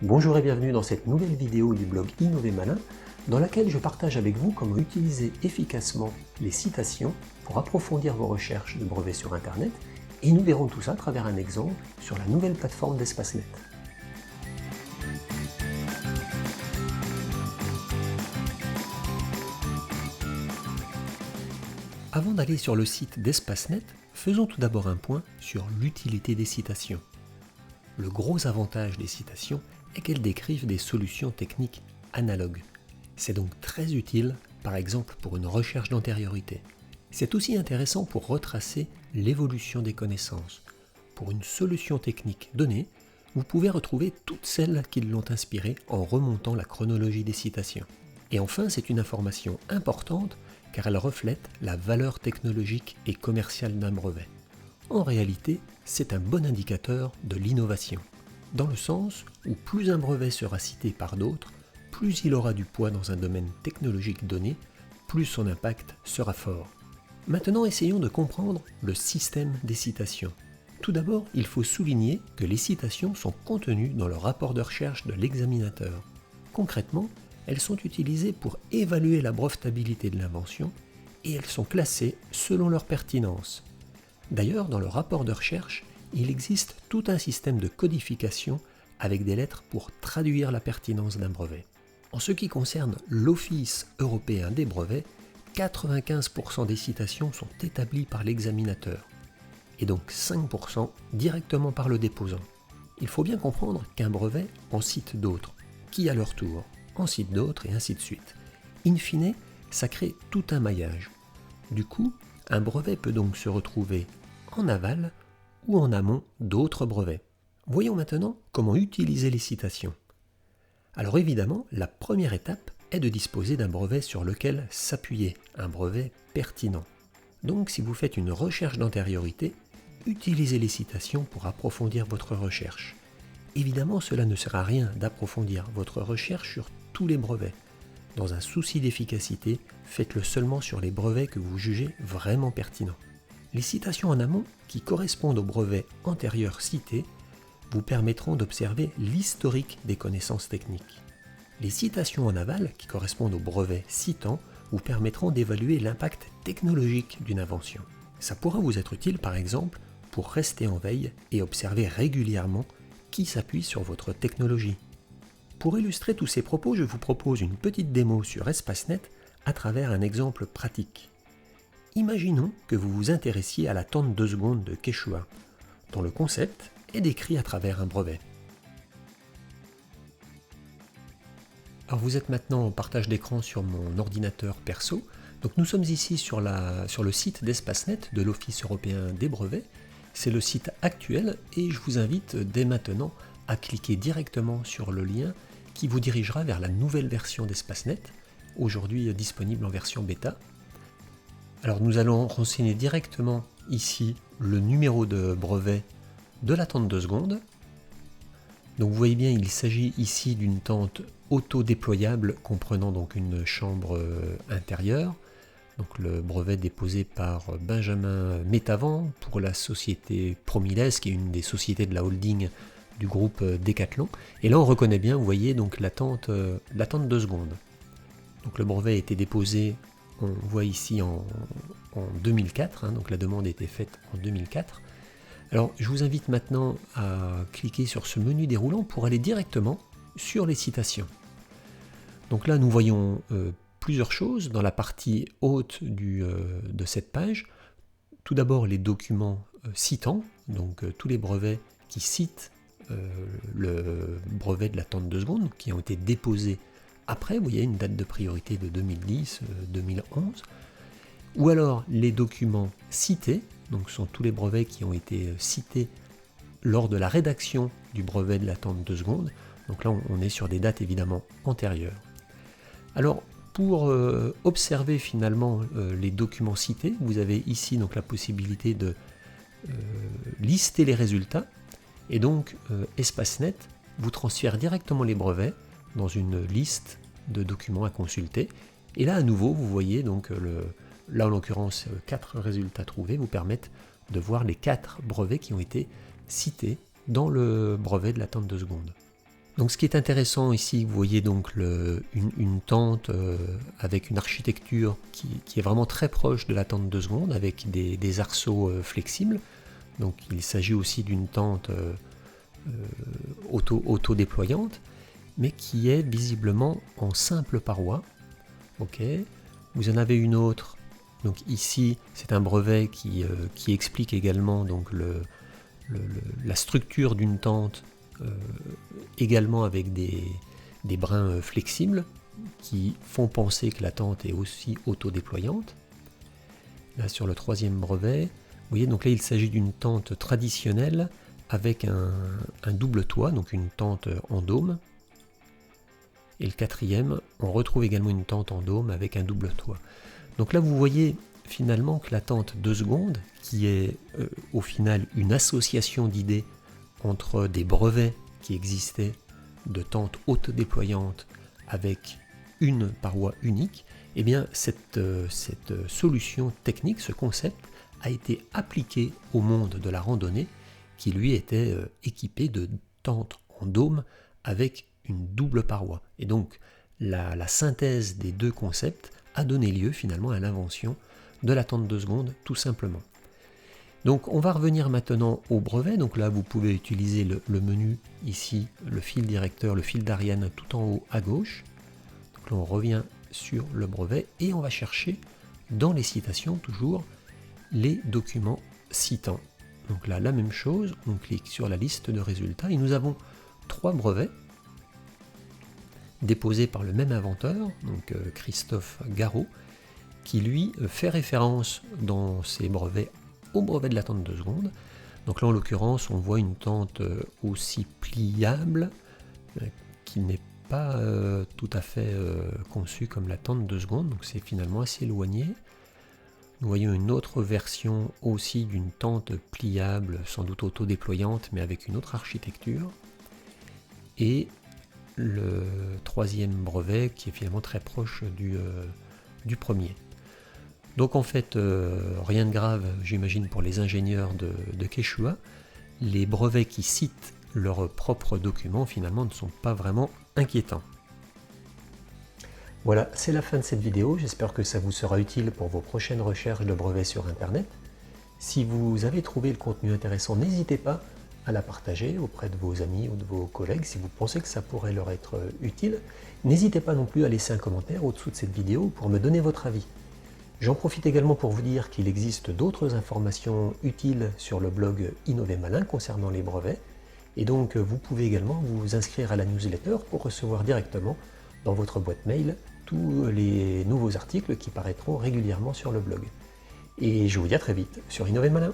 Bonjour et bienvenue dans cette nouvelle vidéo du blog Innover Malin, dans laquelle je partage avec vous comment utiliser efficacement les citations pour approfondir vos recherches de brevets sur Internet, et nous verrons tout ça à travers un exemple sur la nouvelle plateforme d'EspaceNet. Avant d'aller sur le site d'EspaceNet, faisons tout d'abord un point sur l'utilité des citations. Le gros avantage des citations est qu'elles décrivent des solutions techniques analogues. C'est donc très utile, par exemple pour une recherche d'antériorité. C'est aussi intéressant pour retracer l'évolution des connaissances. Pour une solution technique donnée, vous pouvez retrouver toutes celles qui l'ont inspirée en remontant la chronologie des citations. Et enfin, c'est une information importante car elle reflète la valeur technologique et commerciale d'un brevet. En réalité, c'est un bon indicateur de l'innovation, dans le sens où plus un brevet sera cité par d'autres, plus il aura du poids dans un domaine technologique donné, plus son impact sera fort. Maintenant, essayons de comprendre le système des citations. Tout d'abord, il faut souligner que les citations sont contenues dans le rapport de recherche de l'examinateur. Concrètement, elles sont utilisées pour évaluer la brevetabilité de l'invention et elles sont classées selon leur pertinence. D'ailleurs, dans le rapport de recherche, il existe tout un système de codification avec des lettres pour traduire la pertinence d'un brevet. En ce qui concerne l'Office européen des brevets, 95% des citations sont établies par l'examinateur, et donc 5% directement par le déposant. Il faut bien comprendre qu'un brevet en cite d'autres, qui à leur tour en cite d'autres et ainsi de suite. In fine, ça crée tout un maillage. Du coup, un brevet peut donc se retrouver en aval ou en amont d'autres brevets. Voyons maintenant comment utiliser les citations. Alors évidemment, la première étape est de disposer d'un brevet sur lequel s'appuyer, un brevet pertinent. Donc si vous faites une recherche d'antériorité, utilisez les citations pour approfondir votre recherche. Évidemment, cela ne sert à rien d'approfondir votre recherche sur tous les brevets. Dans un souci d'efficacité, faites-le seulement sur les brevets que vous jugez vraiment pertinents. Les citations en amont, qui correspondent aux brevets antérieurs cités, vous permettront d'observer l'historique des connaissances techniques. Les citations en aval, qui correspondent aux brevets citants, vous permettront d'évaluer l'impact technologique d'une invention. Ça pourra vous être utile par exemple pour rester en veille et observer régulièrement qui s'appuie sur votre technologie. Pour illustrer tous ces propos, je vous propose une petite démo sur EspaceNet à travers un exemple pratique. Imaginons que vous vous intéressiez à la tente 2 secondes de Quechua, dont le concept est décrit à travers un brevet. Alors vous êtes maintenant en partage d'écran sur mon ordinateur perso. Donc nous sommes ici sur le site d'EspaceNet de l'Office européen des brevets. C'est le site actuel et je vous invite dès maintenant à cliquer directement sur le lien qui vous dirigera vers la nouvelle version d'EspaceNet, aujourd'hui disponible en version bêta. Alors nous allons renseigner directement ici le numéro de brevet de la tente 2 secondes. Donc vous voyez bien, il s'agit ici d'une tente auto-déployable comprenant donc une chambre intérieure. Donc le brevet déposé par Benjamin Métavant pour la société Promiles, qui est une des sociétés de la holding du groupe Decathlon. Et là on reconnaît bien, vous voyez, donc la tente 2 secondes. Donc le brevet a été déposé, on voit ici en 2004, donc la demande a été faite en 2004. Alors je vous invite maintenant à cliquer sur ce menu déroulant pour aller directement sur les citations. Donc là nous voyons plusieurs choses dans la partie haute de cette page. Tout d'abord les documents citants, donc tous les brevets qui citent le brevet de la tente 2 secondes, qui ont été déposés après, vous voyez une date de priorité de 2010-2011, ou alors les documents cités, donc ce sont tous les brevets qui ont été cités lors de la rédaction du brevet de la tente 2 secondes, donc là on est sur des dates évidemment antérieures. Alors pour observer finalement les documents cités, vous avez ici donc la possibilité de lister les résultats, et donc EspaceNet vous transfère directement les brevets dans une liste de documents à consulter, et là à nouveau vous voyez donc là en l'occurrence 4 résultats trouvés vous permettent de voir les 4 brevets qui ont été cités dans le brevet de la tente 2 secondes. Donc ce qui est intéressant ici, vous voyez donc une tente avec une architecture qui est vraiment très proche de la tente 2 secondes, avec des arceaux flexibles. Donc il s'agit aussi d'une tente auto-déployante, mais qui est visiblement en simple paroi. Ok. Vous en avez une autre. Donc ici, c'est un brevet qui explique également donc la structure d'une tente, également avec des brins flexibles qui font penser que la tente est aussi autodéployante. Là sur le troisième brevet, vous voyez, donc là il s'agit d'une tente traditionnelle avec un double toit, donc une tente en dôme. Et le quatrième, on retrouve également une tente en dôme avec un double toit. Donc là vous voyez finalement que la tente 2 secondes, qui est au final une association d'idées entre des brevets qui existaient de tentes autodéployantes avec une paroi unique, et bien cette solution technique, ce concept, a été appliqué au monde de la randonnée qui lui était équipé de tentes en dôme avec une double paroi. Et donc la synthèse des deux concepts a donné lieu finalement à l'invention de la tente 2 secondes tout simplement. Donc on va revenir maintenant au brevet. Donc là vous pouvez utiliser le menu ici, le fil directeur, le fil d'Ariane tout en haut à gauche. Donc là on revient sur le brevet et on va chercher dans les citations toujours les documents citants. Donc là la même chose, on clique sur la liste de résultats et nous avons 3 brevets déposés par le même inventeur, donc Christophe Garot, qui lui fait référence dans ses brevets au brevet de la tente 2 secondes. Donc là en l'occurrence on voit une tente aussi pliable qui n'est pas tout à fait conçue comme la tente 2 secondes, donc c'est finalement assez éloigné. Nous voyons une autre version aussi d'une tente pliable, sans doute autodéployante mais avec une autre architecture. Et le troisième brevet qui est finalement très proche du premier. Donc en fait, rien de grave, j'imagine, pour les ingénieurs de Quechua. Les brevets qui citent leurs propres documents, finalement, ne sont pas vraiment inquiétants. Voilà, c'est la fin de cette vidéo. J'espère que ça vous sera utile pour vos prochaines recherches de brevets sur Internet. Si vous avez trouvé le contenu intéressant, n'hésitez pas à la partager auprès de vos amis ou de vos collègues si vous pensez que ça pourrait leur être utile. N'hésitez pas non plus à laisser un commentaire au-dessous de cette vidéo pour me donner votre avis. J'en profite également pour vous dire qu'il existe d'autres informations utiles sur le blog Innover Malin concernant les brevets, et donc vous pouvez également vous inscrire à la newsletter pour recevoir directement dans votre boîte mail tous les nouveaux articles qui paraîtront régulièrement sur le blog. Et je vous dis à très vite sur Innover Malin.